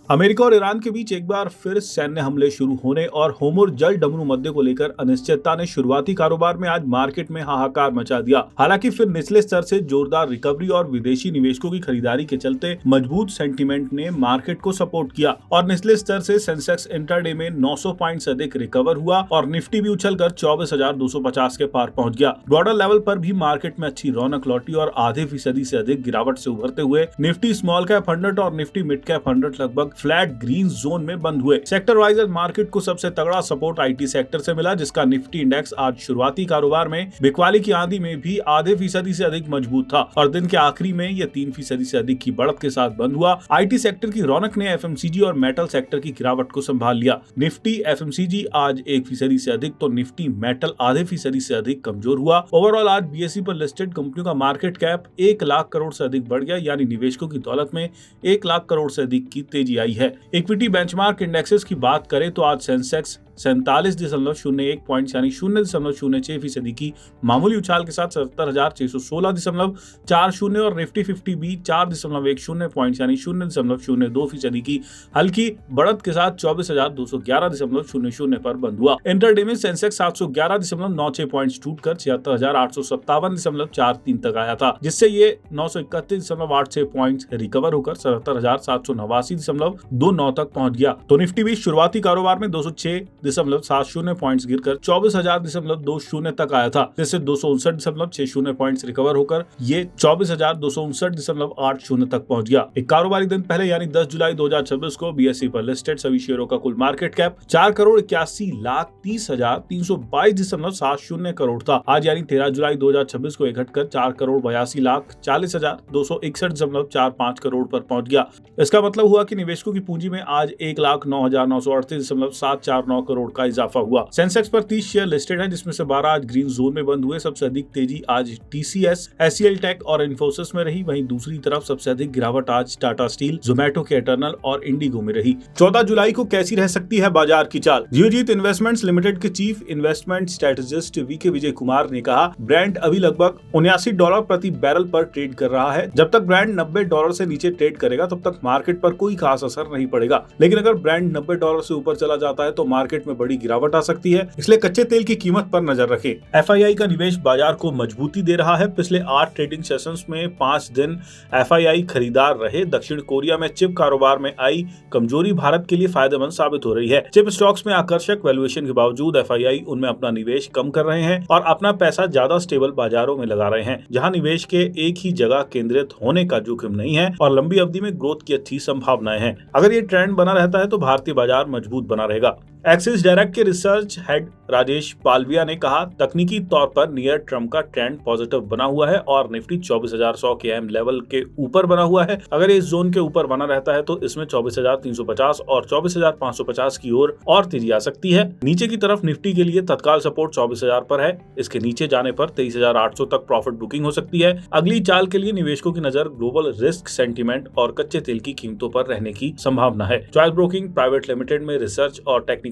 America और Iran के बीच एक बार फिर सैन्य हमले शुरू होने और होर्मुज़ जल डमरू मुद्दे को लेकर अनिश्चितता ने शुरुआती कारोबार में आज मार्केट में हाहाकार मचा दिया। हालांकि फिर निचले स्तर से जोरदार रिकवरी और विदेशी निवेशकों की खरीदारी के चलते मजबूत सेंटीमेंट ने मार्केट को सपोर्ट किया और निचले स्तर से सेंसेक्स इंट्राडे में 900 पॉइंट से अधिक रिकवर हुआ और निफ्टी भी उछलकर 24,250 के पार पहुंच गया। ब्रॉडर लेवल पर भी मार्केट में अच्छी रौनक लौटी और आधे फीसदी से अधिक गिरावट से उभरते हुए निफ्टी स्मॉल कैप 100 और निफ्टी मिड कैप 100 लगभग फ्लैट ग्रीन जोन में बंद हुए। सेक्टर वाइज मार्केट को सबसे तगड़ा सपोर्ट आईटी सेक्टर से मिला, जिसका निफ्टी इंडेक्स आज शुरुआती कारोबार में बिकवाली की आंधी में भी आधे फीसदी से अधिक मजबूत था और दिन के आखिरी में यह 3% से अधिक की बढ़त के साथ बंद हुआ। आईटी सेक्टर की रौनक ने एफएमसीजी और मेटल सेक्टर की गिरावट को संभाल लिया। निफ्टी एफएमसीजी आज 1% से अधिक तो निफ्टी मेटल आधे फीसदी से अधिक कमजोर हुआ। ओवरऑल आज बीएसई पर लिस्टेड कंपनियों का मार्केट कैप 1 लाख करोड़ से अधिक बढ़ गया, यानी निवेशकों की दौलत में 1 लाख करोड़ से अधिक की तेजी आई है। इक्विटी बेंचमार्क इंडेक्सेस की बात करें तो आज सेंसेक्स 47.01 पॉइंट यानी 0.06% की मामूली उछाल के साथ 77,616.40 और निफ्टी 50 भी 4.10 पॉइंट यानी 0.02% की हल्की बढ़त के साथ 24,211.00 पर बंद हुआ। इंटरडे में सेंसेक्स 711.96 पॉइंट्स टूटकर 76,857.43 तक आया था, जिससे ये 931.86 पॉइंट्स रिकवर होकर 77,789.29 तक पहुंच गया। तो निफ्टी भी शुरुआती कारोबार में 206.70 पॉइंट्स गिरकर 24,000.20 तक आया था, जिससे 259.60 पॉइंट्स रिकवर होकर ये 24,259.80 तक पहुंच गया। एक कारोबारी दिन पहले यानी 10 जुलाई 2026 को बीएसई पर लिस्टेड सभी शेयरों का कुल मार्केट कैप 4,81,30,322.70 करोड़ था। आज यानी 13 जुलाई 2026 को घटकर 4,82,40,40,61.45 करोड़ पर पहुंच गया। इसका मतलब हुआ कि निवेशकों की पूंजी में आज 1,09,938.749 करोड़ का इजाफा हुआ। सेंसेक्स पर 30 शेयर लिस्टेड हैं, जिसमें से 12 आज ग्रीन जोन में बंद हुए। सबसे अधिक तेजी आज टीसीएस, एचसीएल टेक और इन्फोसिस में रही। वहीं दूसरी तरफ सबसे अधिक गिरावट आज टाटा स्टील, जोमेटो के एटर्नल और इंडिगो में रही। 14 जुलाई को कैसी रह सकती है बाजार की चाल? जियोजीत इन्वेस्टमेंट्स लिमिटेड के chief investment strategist VK Vijay Kumar ने कहा, ब्रांड अभी लगभग $79 प्रति बैरल पर ट्रेड कर रहा है। जब तक ब्रांड $90 से नीचे ट्रेड करेगा तब तक मार्केट पर कोई खास असर नहीं पड़ेगा, लेकिन अगर ब्रांड $90 से ऊपर चला जाता है तो मार्केट में बड़ी गिरावट आ सकती है। इसलिए कच्चे तेल की कीमत पर नजर रखें। एफआईआई का निवेश बाजार को मजबूती दे रहा है। पिछले 8 ट्रेडिंग सेशंस में 5 दिन एफआईआई खरीदार रहे। दक्षिण कोरिया में चिप कारोबार में आई कमजोरी भारत के लिए फायदेमंद साबित हो रही है। चिप स्टॉक्स में आकर्षक वैल्यूएशन के बावजूद एफआईआई उनमें अपना निवेश कम कर रहे हैं और अपना पैसा ज्यादा स्टेबल बाजारों में लगा रहे हैं, जहां निवेश के एक ही जगह केंद्रित होने का जोखिम नहीं है और लंबी अवधि में ग्रोथ की अच्छी संभावनाएं हैं। अगर ये ट्रेंड बना रहता है तो भारतीय बाजार मजबूत बना रहेगा। एक्सिस डायरेक्ट के रिसर्च हेड राजेश पालविया ने कहा, तकनीकी तौर पर नियर टर्म का ट्रेंड पॉजिटिव बना हुआ है और निफ्टी 24,100 के अहम लेवल के ऊपर बना हुआ है। अगर इस जोन के ऊपर बना रहता है तो इसमें 24,350 और 24,550 की ओर और तेजी आ सकती है। नीचे की तरफ निफ्टी के लिए तत्काल सपोर्ट 24,000 पर है। इसके नीचे जाने पर 23,800 तक प्रॉफिट बुकिंग हो सकती है। अगली चाल के लिए निवेशकों की नजर ग्लोबल रिस्क सेंटीमेंट और कच्चे तेल की कीमतों पर रहने की संभावना है। चॉइस ब्रोकिंग प्राइवेट लिमिटेड में रिसर्च और टेक्निकल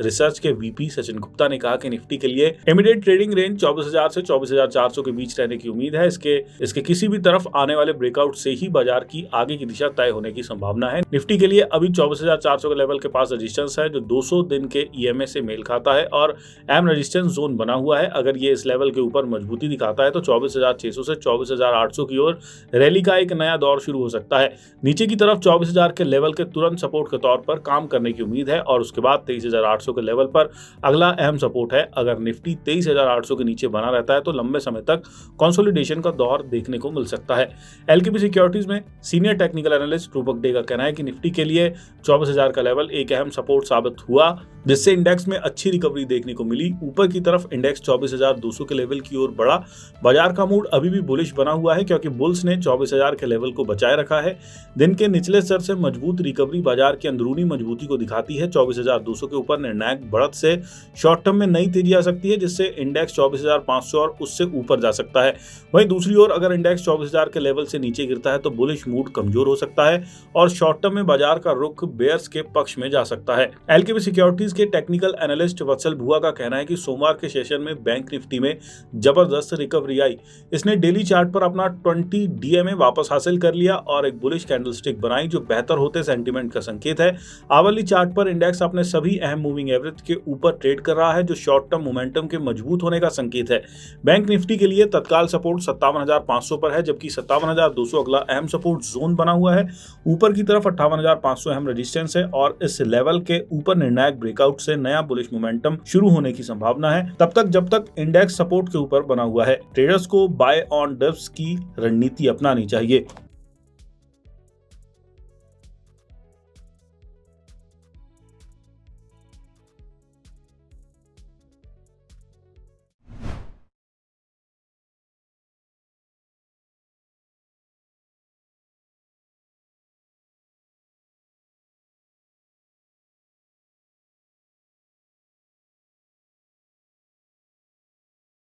रिसर्च के वीपी सचिन गुप्ता ने कहा कि निफ्टी के लिए इमीडिएट ट्रेडिंग रेंज 24,000 से 24,400 के बीच रहने की उम्मीद है। इसके किसी भी तरफ आने वाले ब्रेकआउट से ही बाजार की आगे की दिशा तय होने की संभावना है। निफ्टी के लिए अभी 24,400 के लेवल के पास रेजिस्टेंस है, जो 200 दिन के ईएमए से मेल खाता है और अहम रेजिस्टेंस जोन बना हुआ है। अगर ये इस लेवल के ऊपर मजबूती दिखाता है तो 24,600 से 24,800 की ओर रैली का एक नया दौर शुरू हो सकता है। नीचे की तरफ 24,000 के लेवल के तुरंत सपोर्ट के तौर पर काम करने की उम्मीद है और उसके बाद 23,800 के लेवल पर अगला अहम सपोर्ट है। अगर निफ्टी 23,800 के नीचे बना रहता है तो लंबे समय तक कंसोलिडेशन का दौर देखने को मिल सकता है। एलकेपी सिक्योरिटीज में सीनियर टेक्निकल एनालिस्ट रूपक डे का कहना है कि निफ्टी के लिए 24,000 का लेवल एक अहम सपोर्ट साबित हुआ, जिससे इंडेक्स में अच्छी रिकवरी देखने को मिली। ऊपर की तरफ इंडेक्स 24,200 के लेवल की ओर बढ़ा। बाजार का मूड अभी भी बुलिश बना हुआ है क्योंकि बुल्स ने 24,000 के लेवल को बचाए रखा है। दिन के निचले स्तर से मजबूत रिकवरी बाजार की अंदरूनी मजबूती को दिखाती है। 24,200 के ऊपर निर्णायक बढ़त से शॉर्ट टर्म में नई तेजी आ सकती है, जिससे इंडेक्स 24,500 और उससे ऊपर जा सकता है। वहीं दूसरी ओर अगर इंडेक्स 24,000 के लेवल से नीचे गिरता है तो बुलिश मूड कमजोर हो सकता है और शॉर्ट टर्म में बाजार का रुख बेयर्स के पक्ष में जा सकता है। एलकेबी सिक्योरिटीज के टेक्निकल एनालिस्ट वत्सल भुआ का कहना है कि सोमवार के सेशन में बैंक निफ्टी में जबरदस्त रिकवरी आई। इसने डेली चार्ट पर अपना 20 डीएमए वापस हासिल कर लिया और एक बुलिश कैंडलस्टिक बनाई, जो बेहतर होते सेंटीमेंट का संकेत है। आवली चार्ट पर इंडेक्स अपने सभी अहम मूविंग एवरेज के ऊपर ट्रेड कर रहा है, जो शॉर्ट टर्म मोमेंटम के मजबूत होने का संकेत है। बैंक निफ्टी के लिए तत्काल सपोर्ट 57,500 पर है, जबकि 57,200 अगला अहम सपोर्ट जोन बना हुआ है। ऊपर की तरफ 58,500 अहम रेजिस्टेंस है और इस लेवल के ऊपर निर्णायक ब्रेकआउट से नया बुलिश मोमेंटम शुरू होने की संभावना है, तब तक जब तक इंडेक्स सपोर्ट के ऊपर बना हुआ है। ट्रेडर्स को बाय ऑन डिप्स की रणनीति अपनानी चाहिए।